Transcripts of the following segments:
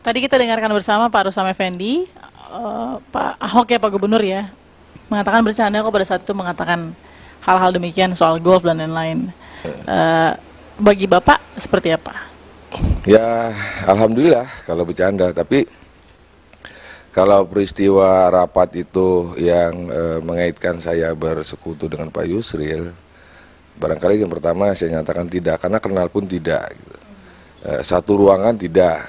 Tadi kita dengarkan bersama Pak Rusam Effendi, Pak Ahok ya, Pak Gubernur ya, mengatakan bercanda kok pada saat itu mengatakan hal-hal demikian soal golf dan lain-lain. Bagi Bapak seperti apa? Ya, alhamdulillah kalau bercanda, tapi kalau peristiwa rapat itu yang mengaitkan saya bersekutu dengan Pak Yusril, barangkali yang pertama saya nyatakan tidak, karena kenal pun tidak. Gitu. Satu ruangan tidak,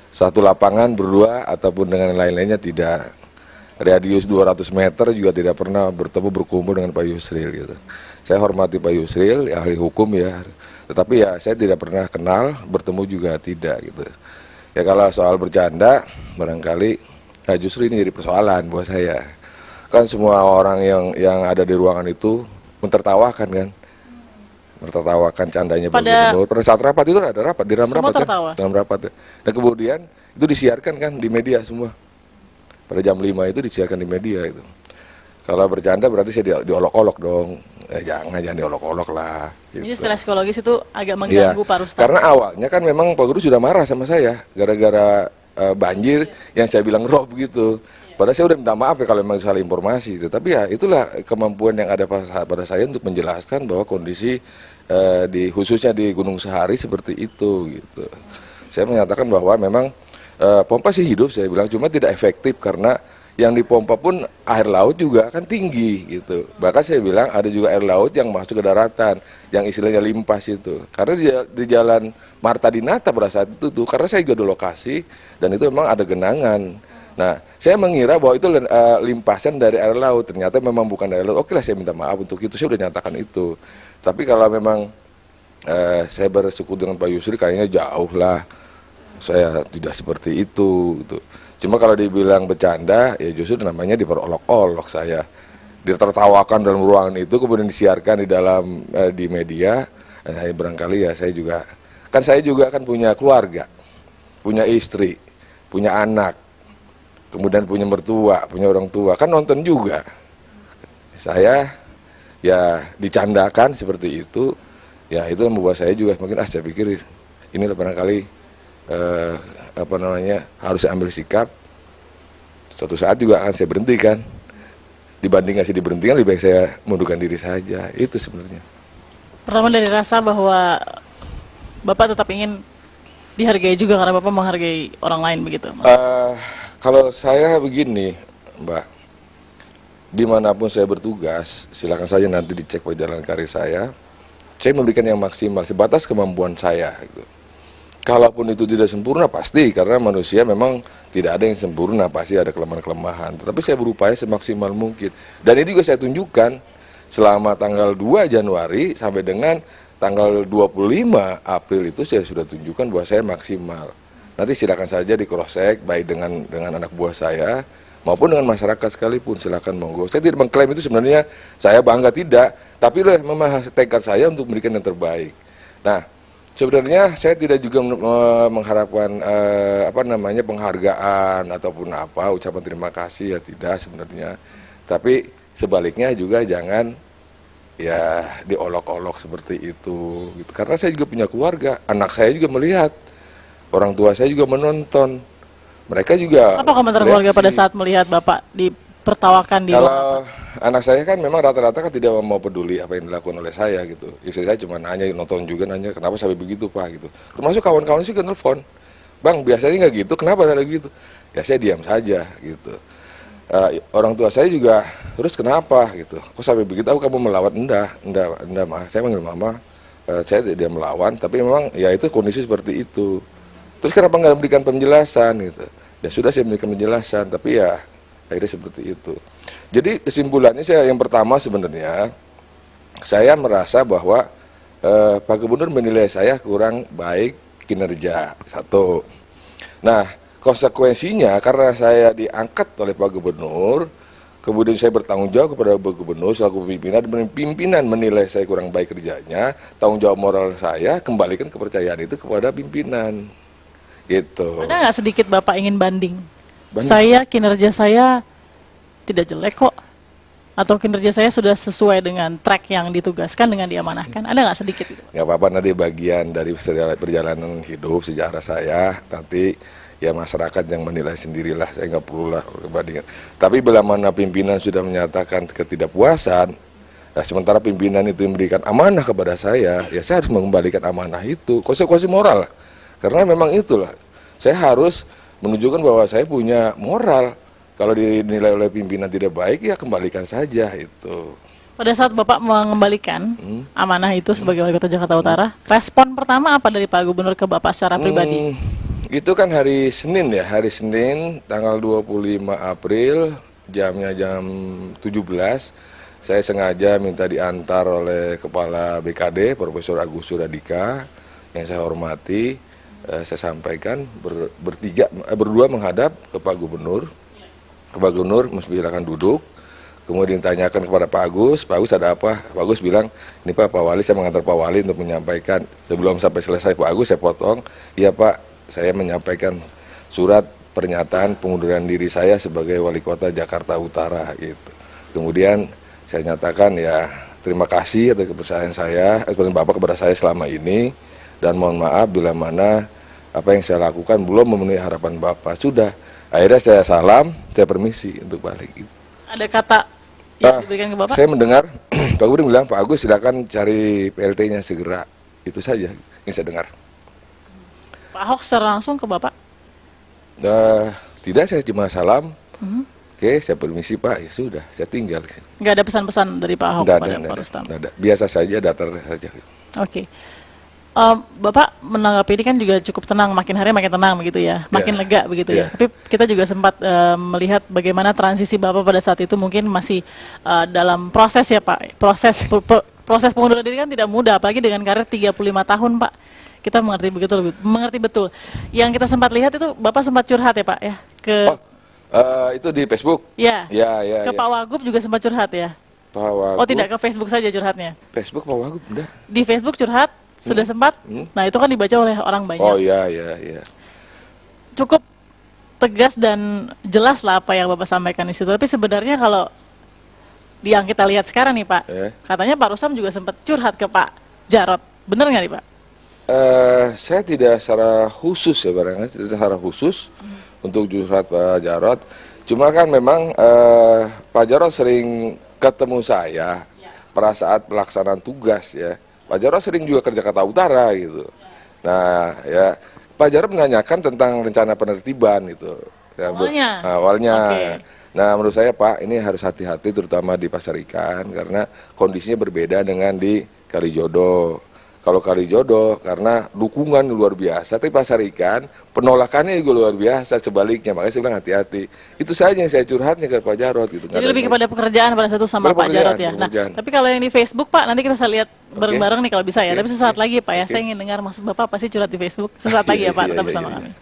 satu lapangan berdua ataupun dengan lain-lainnya tidak. Radius 200 meter juga tidak pernah berkumpul dengan Pak Yusril gitu. Saya hormati Pak Yusril, ahli hukum ya, tetapi ya saya tidak pernah kenal, bertemu juga tidak gitu. Ya kalau soal bercanda, barangkali nah justru ini jadi persoalan buat saya. Kan semua orang yang ada di ruangan itu mentertawakan kan, mentertawakan candanya Pak Gubernur. Pada saat rapat itu ada rapat di dalam rapat kan, dalam rapat. Dan kemudian itu disiarkan kan di media semua. Pada jam 5 itu disiarkan di media itu. Kalau bercanda berarti saya diolok-olok dong. Jangan diolok-olok lah. Gitu. Jadi secara psikologis itu agak mengganggu Pak Rustam. Karena awalnya kan memang Pak Guru sudah marah sama saya gara-gara banjir yang saya bilang rob gitu. Padahal saya udah minta maaf ya kalau memang salah informasi itu. Tapi ya itulah kemampuan yang ada pada saya untuk menjelaskan bahwa kondisi khususnya di Gunung Sahari seperti itu gitu. Saya menyatakan bahwa memang pompa sih hidup saya bilang, cuma tidak efektif karena yang dipompa pun air laut juga kan tinggi gitu. Bahkan saya bilang ada juga air laut yang masuk ke daratan, yang istilahnya limpas itu. Karena di jalan Marta Dinata pada saat itu tuh, karena saya juga di lokasi dan itu memang ada genangan. Nah, saya mengira bahwa itu limpasan dari air laut, ternyata memang bukan dari air laut. Oke lah, saya minta maaf untuk itu, saya udah nyatakan itu. Tapi kalau memang saya bersekutu dengan Pak Yusri kayaknya jauh lah. Saya tidak seperti itu gitu. Cuma kalau dibilang bercanda ya justru namanya diperolok-olok saya. Ditertawakan dalam ruangan itu kemudian disiarkan di media. Barangkali ya saya juga kan punya keluarga, punya istri, punya anak, kemudian punya mertua, punya orang tua, kan nonton juga. Saya ya dicandakan seperti itu, ya itu yang membuat saya juga semakin saya pikir inilah barangkali harus ambil sikap. Suatu saat juga akan saya berhentikan. Dibanding ngasih diberhentikan, lebih baik saya mundurkan diri saja. Itu sebenarnya. Pertama dari rasa bahwa Bapak tetap ingin dihargai juga karena Bapak menghargai orang lain begitu. Kalau saya begini, Mbak, dimanapun saya bertugas, silakan saja nanti dicek perjalanan karir saya memberikan yang maksimal sebatas kemampuan saya. Gitu. Kalaupun itu tidak sempurna pasti, karena manusia memang tidak ada yang sempurna, pasti ada kelemahan-kelemahan. Tetapi saya berupaya semaksimal mungkin. Dan ini juga saya tunjukkan selama tanggal 2 Januari sampai dengan tanggal 25 April itu saya sudah tunjukkan bahwa saya maksimal. Nanti silakan saja di cross-check baik dengan anak buah saya maupun dengan masyarakat sekalipun, silakan monggo. Saya tidak mengklaim itu sebenarnya saya bangga tidak, tapi memang tekad saya untuk memberikan yang terbaik. Nah, sebenarnya saya tidak juga mengharapkan penghargaan ataupun ucapan terima kasih ya tidak sebenarnya. Tapi sebaliknya juga jangan ya diolok-olok seperti itu. Gitu. Karena saya juga punya keluarga, anak saya juga melihat, orang tua saya juga menonton. Mereka juga. Apa komentar keluarga pada saat melihat Bapak ditertawakan di Kalau anak saya kan memang rata-rata kan tidak mau peduli apa yang dilakukan oleh saya gitu. Istri saya cuma nanya, nonton juga nanya, kenapa sampai begitu Pak gitu. Termasuk kawan-kawan sih ke nelfon, Bang biasanya nggak gitu, kenapa ada gitu? Ya saya diam saja gitu. Orang tua saya juga, terus kenapa gitu? Kok sampai begitu? Kamu melawan? Enggak mah. Saya manggil mama, saya tidak melawan, tapi memang ya itu kondisi seperti itu. Terus kenapa nggak memberikan penjelasan gitu? Ya sudah saya memberikan penjelasan, tapi ya akhirnya seperti itu. Jadi kesimpulannya yang pertama sebenarnya saya merasa bahwa Pak Gubernur menilai saya kurang baik kinerja, satu. Nah, konsekuensinya karena saya diangkat oleh Pak Gubernur, kemudian saya bertanggung jawab kepada Pak Gubernur selaku pimpinan, dan pimpinan menilai saya kurang baik kerjanya, tanggung jawab moral saya kembalikan kepercayaan itu kepada pimpinan. Gitu. Ada nggak sedikit Bapak ingin banding? Kinerja saya tidak jelek kok. atau kinerja saya sudah sesuai dengan track yang ditugaskan dengan diamanahkan? Ada nggak sedikit itu? Nggak apa-apa, nanti bagian dari perjalanan hidup sejarah saya, nanti ya masyarakat yang menilai sendirilah, saya nggak perlu lah perbandingan. Tapi bila mana pimpinan sudah menyatakan ketidakpuasan, nah sementara pimpinan itu memberikan amanah kepada saya, ya saya harus mengembalikan amanah itu, konsekuensi moral lah. Karena memang itulah, saya harus menunjukkan bahwa saya punya moral. Kalau dinilai oleh pimpinan tidak baik, ya kembalikan saja itu. Pada saat Bapak mengembalikan amanah itu sebagai Wali Kota Jakarta Utara, respon pertama apa dari Pak Gubernur ke Bapak secara pribadi? Itu kan hari Senin ya, hari Senin tanggal 25 April, jamnya jam 17. Saya sengaja minta diantar oleh Kepala BKD, Profesor Agus Suradika, yang saya hormati. Saya sampaikan berdua menghadap ke Pak Gubernur. Pak Gubernur silakan duduk, kemudian ditanyakan kepada Pak Agus ada apa? Pak Agus bilang, ini Pak Wali, saya mengantar Pak Wali untuk menyampaikan. Sebelum sampai selesai Pak Agus, saya potong, iya Pak, saya menyampaikan surat pernyataan pengunduran diri saya sebagai Wali Kota Jakarta Utara gitu. Kemudian saya nyatakan ya terima kasih atas kepercayaan saya, Bapak kepada saya selama ini, dan mohon maaf bila mana apa yang saya lakukan belum memenuhi harapan Bapak. Sudah. Akhirnya saya salam, saya permisi untuk balik. Ada kata yang diberikan ke Bapak? Saya mendengar Pak Gubernur bilang, Pak Agus silakan cari PLT-nya segera. Itu saja yang saya dengar. Pak Ahok secara langsung ke Bapak? Tidak, saya cuma salam. Oke, saya permisi Pak, ya sudah, saya tinggal. Nggak ada pesan-pesan dari Pak Ahok kepada Pak Rustam? Nggak ada. Biasa saja, datar saja. Oke. Bapak menanggapi ini kan juga cukup tenang, makin hari makin tenang begitu ya, makin lega begitu ya. Tapi kita juga sempat melihat bagaimana transisi Bapak pada saat itu mungkin masih dalam proses ya Pak. Proses pengunduran diri kan tidak mudah, apalagi dengan karir 35 tahun Pak. Kita mengerti betul. Yang kita sempat lihat itu Bapak sempat curhat ya Pak ya ke itu di Facebook? Ya. Ya. Ke Pak Wagub juga sempat curhat ya. Pak Wagub. Oh tidak, ke Facebook saja curhatnya. Facebook Pak Wagub udah. Di Facebook curhat sudah sempat. Nah, itu kan dibaca oleh orang banyak. Oh iya. Cukup tegas dan jelas lah apa yang Bapak sampaikan di situ. Tapi sebenarnya kalau yang kita lihat sekarang nih Pak, katanya Pak Rustam juga sempat curhat ke Pak Jarod. Benar nggak nih Pak? Saya tidak secara khusus ya barangkali, secara khusus untuk curhat Pak Jarod. Cuma kan memang Pak Jarod sering ketemu saya pada saat pelaksanaan tugas ya. Pak Jarod sering juga ke Jakarta Utara gitu. Nah ya Pak Jarod menanyakan tentang rencana penertiban itu. Awalnya. Okay. Nah menurut saya Pak ini harus hati-hati terutama di Pasar Ikan karena kondisinya berbeda dengan di Kalijodo. Kalau Kalijodo karena dukungan luar biasa, tapi Pasar Ikan penolakannya juga luar biasa sebaliknya, makanya saya bilang hati-hati. Itu saja yang saya curhatnya ke Pak Jarod gitu. Jadi lebih kepada pekerjaan pada satu sama Pak Jarod ya. Nah, tapi kalau yang di Facebook Pak, nanti kita lihat bareng-bareng nih kalau bisa ya. Tapi sesaat lagi Pak ya, saya ingin dengar maksud Bapak apa sih curhat di Facebook. Sesaat lagi ya Pak, tetap bersama kami.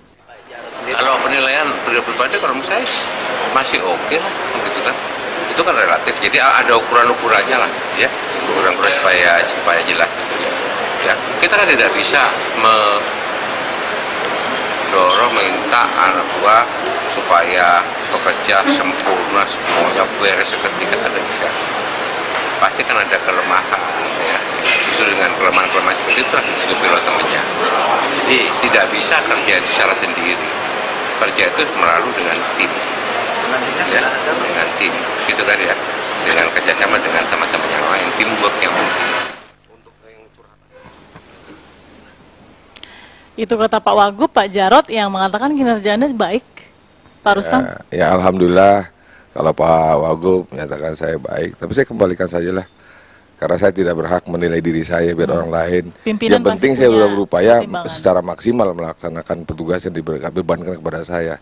Kalau penilaian pribadi kalau menurut saya masih oke lah, gitu kan. Itu kan relatif. Jadi ada ukuran-ukurannya lah, ya. Ukuran-ukuran supaya jelas gitu ya. Ya, kita kan tidak bisa mendorong minta anak buah supaya bekerja sempurna semuanya beres seketika ada bisa. Pasti kan ada kelemahan ya. Itu dengan kelemahan-kelemahan seperti itu itu pilot temannya. Jadi tidak bisa kerja itu secara sendiri. Kerja itu melalui dengan tim. Ya, dengan tim, gitu kan ya. Dengan kerjasama dengan teman-teman yang lain, teamwork yang penting. Itu kata Pak Wagub, Pak Jarod yang mengatakan kinerja Anda baik, Pak Rustam. Ya alhamdulillah kalau Pak Wagub menyatakan saya baik, tapi saya kembalikan sajalah. Karena saya tidak berhak menilai diri saya biar orang lain. Pimpinan yang penting saya sudah berupaya secara maksimal melaksanakan petugas yang dibebankan kepada saya.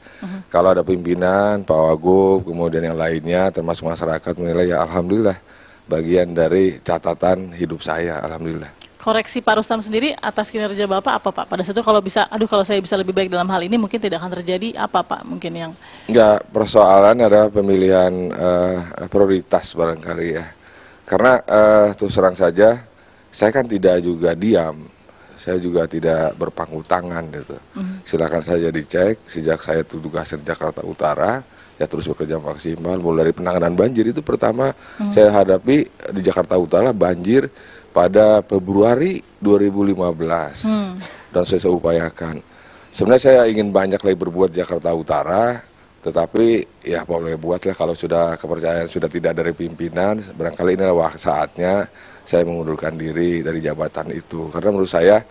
Kalau ada pimpinan, Pak Wagub, kemudian yang lainnya termasuk masyarakat menilai ya alhamdulillah bagian dari catatan hidup saya, alhamdulillah. Koreksi Pak Rustam sendiri atas kinerja Bapak apa Pak? Pada saat itu kalau bisa, kalau saya bisa lebih baik dalam hal ini mungkin tidak akan terjadi apa Pak mungkin yang... Enggak, persoalan adalah pemilihan prioritas barangkali ya. Karena terus terang saja, saya kan tidak juga diam, saya juga tidak berpangku tangan gitu. Silakan saja dicek. Sejak saya tugaskan Jakarta Utara, ya terus bekerja maksimal. Mulai dari penanganan banjir itu pertama saya hadapi di Jakarta Utara banjir pada Februari 2015 dan saya upayakan. Sebenarnya saya ingin banyak lagi berbuat Jakarta Utara, tetapi ya boleh buatlah kalau sudah kepercayaan sudah tidak dari pimpinan, barangkali inilah saatnya saya mengundurkan diri dari jabatan itu karena menurut saya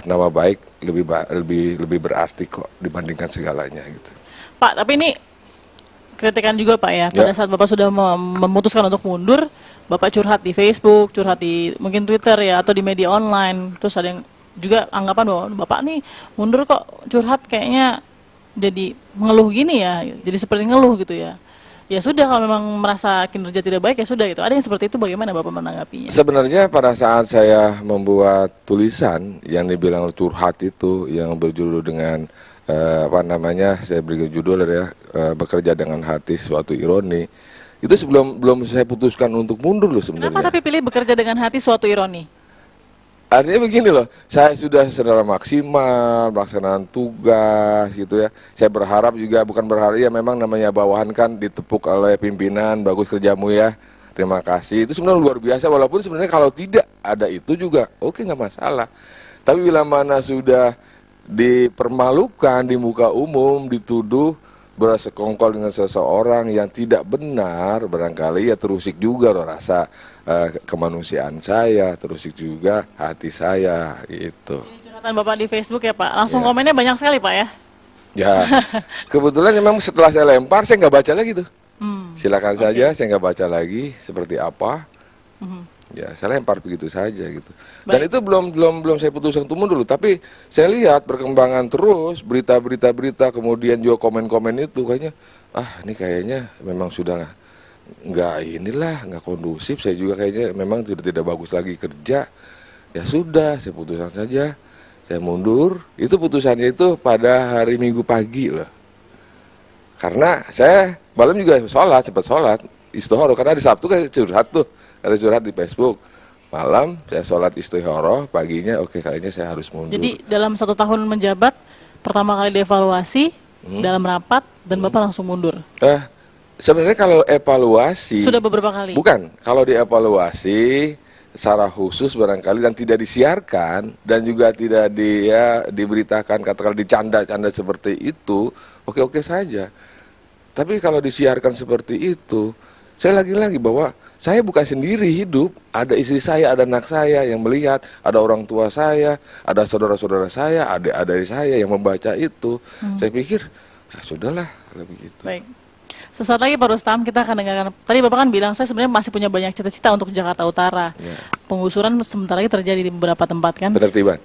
nama baik lebih berarti kok dibandingkan segalanya gitu. Pak, tapi ini kritikan juga Pak ya, pada saat Bapak sudah memutuskan untuk mundur, Bapak curhat di Facebook, curhat di mungkin Twitter ya, atau di media online, terus ada yang juga anggapan bahwa Bapak nih mundur kok curhat kayaknya jadi mengeluh gini ya, jadi seperti ngeluh gitu ya. Ya sudah, kalau memang merasa kinerja tidak baik ya sudah gitu. Ada yang seperti itu, bagaimana Bapak menanggapinya? Sebenarnya pada saat saya membuat tulisan yang dibilang curhat itu, yang berjudul dengan saya beri judul ya, bekerja dengan hati suatu ironi, itu belum saya putuskan untuk mundur loh sebenarnya. Kenapa tapi pilih bekerja dengan hati suatu ironi? Artinya begini loh, saya sudah secara maksimal melaksanakan tugas gitu ya. Saya berharap juga, bukan berharap ya, memang namanya bawahan kan ditepuk oleh pimpinan, bagus kerjamu ya, terima kasih. Itu sebenarnya luar biasa, walaupun sebenarnya kalau tidak ada itu juga oke, nggak masalah. Tapi bila mana sudah dipermalukan di muka umum, dituduh bersekongkol dengan seseorang yang tidak benar, barangkali ya terusik juga loh rasa kemanusiaan saya, terusik juga hati saya gitu. Ini curhatan Bapak di Facebook ya Pak, langsung komennya banyak sekali Pak ya? Ya, kebetulan memang setelah saya lempar saya nggak baca lagi tuh. Silakan saja, saya nggak baca lagi seperti apa. Ya, saya lempar begitu saja gitu. Dan itu belum saya putuskan untuk mundur, tapi saya lihat perkembangan terus berita-berita, kemudian juga komen-komen itu kayaknya ini kayaknya memang sudah nggak kondusif. Saya juga kayaknya memang sudah tidak bagus lagi kerja. Ya sudah, saya putuskan saja, saya mundur. Itu putusannya itu pada hari Minggu pagi loh. Karena saya malam juga sempat sholat istihoroh, karena di Sabtu kan curhat tuh. Ada curhat di Facebook, malam saya sholat istihoroh, paginya oke, kayaknya saya harus mundur. Jadi dalam 1 tahun menjabat, pertama kali dievaluasi dalam rapat dan Bapak langsung mundur? Sebenarnya kalau evaluasi sudah beberapa kali? Bukan, kalau dievaluasi secara khusus barangkali dan tidak disiarkan dan juga tidak diberitakan, katakanlah dicanda-canda seperti itu, oke-oke saja. Tapi kalau disiarkan seperti itu, saya lagi-lagi bahwa saya bukan sendiri hidup, ada istri saya, ada anak saya yang melihat, ada orang tua saya, ada saudara-saudara saya, adik-adik saya yang membaca itu. Saya pikir, sudahlah kalau begitu. Baik. Sesaat lagi Pak Rustam, kita akan dengarkan. Tadi Bapak kan bilang saya sebenarnya masih punya banyak cita-cita untuk Jakarta Utara. Penggusuran sebentar lagi terjadi di beberapa tempat kan?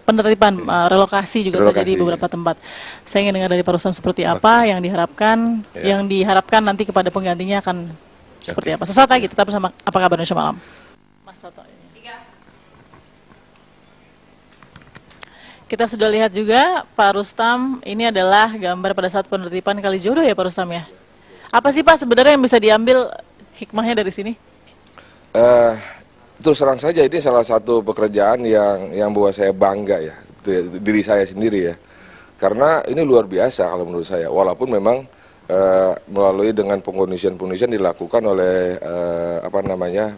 Penertiban, relokasi juga terjadi di beberapa tempat. Saya ingin dengar dari Pak Rustam seperti apa yang diharapkan nanti kepada penggantinya akan seperti apa. Sesaat lagi tetap bersama Apa Kabar Indonesia Malam. Mas Toto. Kita sudah lihat juga Pak Rustam, ini adalah gambar pada saat penertiban Kalijodo ya Pak Rustam ya. Apa sih Pak sebenarnya yang bisa diambil hikmahnya dari sini? Terus terang saja ini salah satu pekerjaan yang buat saya bangga ya, diri saya sendiri ya. Karena ini luar biasa kalau menurut saya, walaupun memang melalui dengan pengkondisian dilakukan oleh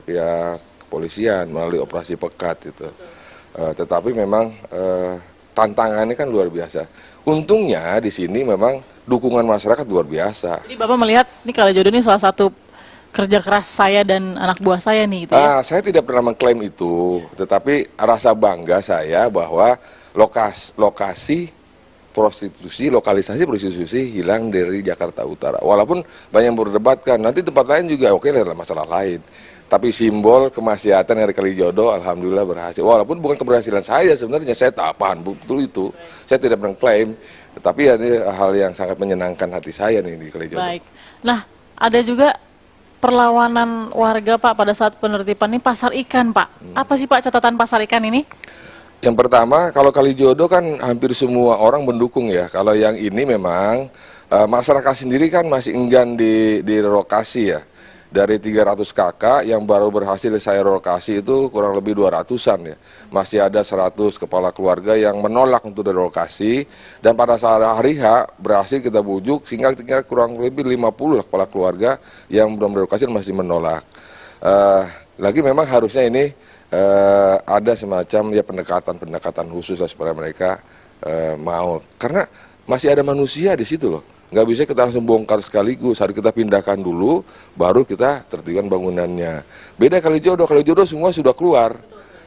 pihak kepolisian melalui operasi pekat itu. Tetapi memang tantangannya kan luar biasa. Untungnya di sini memang dukungan masyarakat luar biasa. Jadi Bapak melihat ini Kalijodo ini salah satu kerja keras saya dan anak buah saya nih gitu ya? Saya tidak pernah mengklaim itu, tetapi rasa bangga saya bahwa lokalisasi prostitusi hilang dari Jakarta Utara. Walaupun banyak yang berdebatkan, nanti tempat lain juga oke adalah masalah lain. Tapi simbol kemaksiatan dari Kalijodo alhamdulillah berhasil. Walaupun bukan keberhasilan saya sebenarnya, saya tak paham betul itu. Saya tidak mengklaim, tetapi ini hal yang sangat menyenangkan hati saya nih di Kalijodo. Baik. Nah, ada juga perlawanan warga Pak pada saat penertiban ini pasar ikan Pak. Apa sih Pak catatan pasar ikan ini? Yang pertama, kalau Kalijodo kan hampir semua orang mendukung ya. Kalau yang ini memang masyarakat sendiri kan masih enggan direlokasi ya. Dari 300 kakak yang baru berhasil saya relokasi itu kurang lebih 200-an ya. Masih ada 100 kepala keluarga yang menolak untuk direlokasi, dan pada saat hari H berhasil kita bujuk sehingga tinggal kurang lebih 50 kepala keluarga yang belum direlokasi masih menolak. Lagi memang harusnya ini ada semacam ya pendekatan khusus lah supaya mereka mau, karena masih ada manusia di situ loh. Nggak bisa kita langsung bongkar sekaligus, harus kita pindahkan dulu, baru kita tertibkan bangunannya. Beda kali jodoh semua sudah keluar,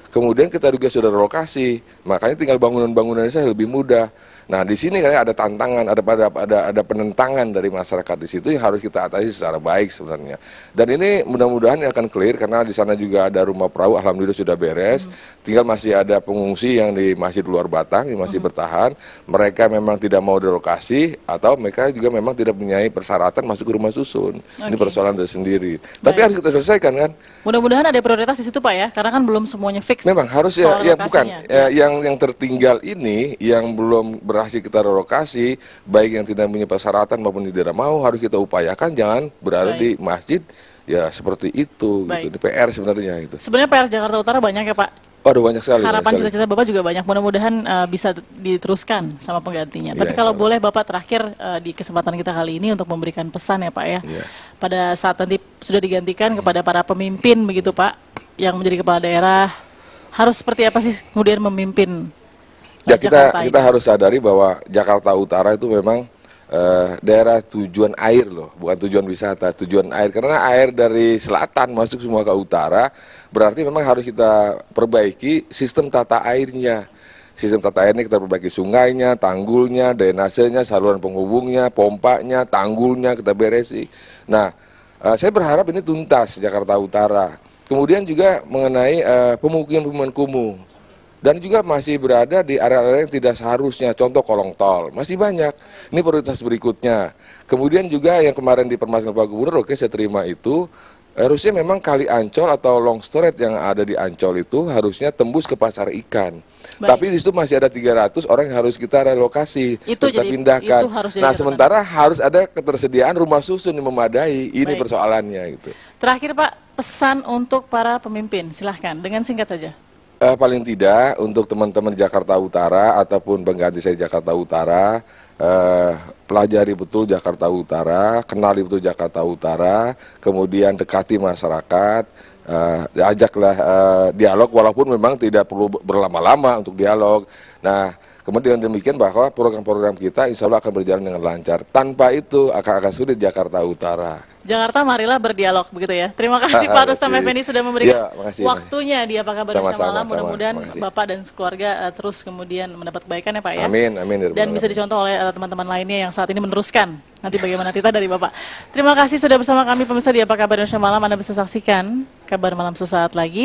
kemudian kita juga sudah relokasi, makanya tinggal bangunan-bangunannya saya lebih mudah. Nah di sini kayak ada tantangan, ada penentangan dari masyarakat di situ yang harus kita atasi secara baik sebenarnya. Dan ini mudah-mudahan akan clear karena di sana juga ada rumah perahu, alhamdulillah sudah beres. Tinggal masih ada pengungsi yang di Masjid Luar Batang yang masih bertahan. Mereka memang tidak mau direlokasi atau mereka juga memang tidak punya persyaratan masuk ke rumah susun. Ini persoalan tersendiri. Tapi harus kita selesaikan kan. Mudah-mudahan ada prioritas di situ Pak ya, karena kan belum semuanya fix. Memang harus soal ya bukan lokasinya. yang tertinggal ini yang belum berhasil kita relokasi, baik yang tidak punya persyaratan maupun tidak mau, harus kita upayakan jangan berada di masjid ya seperti itu. Gitu. Ini PR sebenarnya itu. Sebenarnya PR Jakarta Utara banyak ya Pak. Waduh banyak sekali. Harapan cita-cita Bapak juga banyak, mudah-mudahan bisa diteruskan sama penggantinya. Tapi kalau boleh Bapak terakhir di kesempatan kita kali ini untuk memberikan pesan ya Pak ya. Pada saat nanti sudah digantikan kepada para pemimpin begitu Pak, yang menjadi kepala daerah, harus seperti apa sih kemudian memimpin ya, kita harus sadari bahwa Jakarta Utara itu memang daerah tujuan air loh, bukan tujuan wisata, tujuan air. Karena air dari selatan masuk semua ke utara, berarti memang harus kita perbaiki sistem tata airnya. Sistem tata airnya kita perbaiki, sungainya, tanggulnya, drainasenya, saluran penghubungnya, pompanya, tanggulnya kita beresi. Nah, saya berharap ini tuntas Jakarta Utara. Kemudian juga mengenai pemukiman kumuh. Dan juga masih berada di area-area yang tidak seharusnya, contoh kolong tol, masih banyak. Ini prioritas berikutnya. Kemudian juga yang kemarin di permasalahan Pak Gubernur, oke saya terima itu, harusnya memang kali Ancol atau long stretch yang ada di Ancol itu harusnya tembus ke pasar ikan. Tapi di situ masih ada 300 orang yang harus kita relokasi, kita pindahkan. Nah sementara harus ada ketersediaan rumah susun yang memadai, ini persoalannya gitu. Terakhir Pak, pesan untuk para pemimpin, silahkan dengan singkat saja. Paling tidak untuk teman-teman Jakarta Utara ataupun pengganti saya Jakarta Utara, pelajari betul Jakarta Utara, kenali betul Jakarta Utara, kemudian dekati masyarakat, ajaklah dialog walaupun memang tidak perlu berlama-lama untuk dialog. Nah, kemudian demikian bahwa program-program kita insya Allah akan berjalan dengan lancar. Tanpa itu akan sulit Jakarta Utara. Jakarta marilah berdialog begitu ya. Terima kasih Pak Rustam Effendi sudah memberikan waktunya di Apa Kabar Indonesia Malam. Mudah-mudahan Bapak dan keluarga terus kemudian mendapat kebaikan ya Pak ya. Amin, amin. Dan bisa dicontoh oleh teman-teman lainnya yang saat ini meneruskan nanti bagaimana tita dari Bapak. Terima kasih sudah bersama kami pemirsa di Apa Kabar Indonesia Malam. Anda bisa saksikan Kabar Malam sesaat lagi.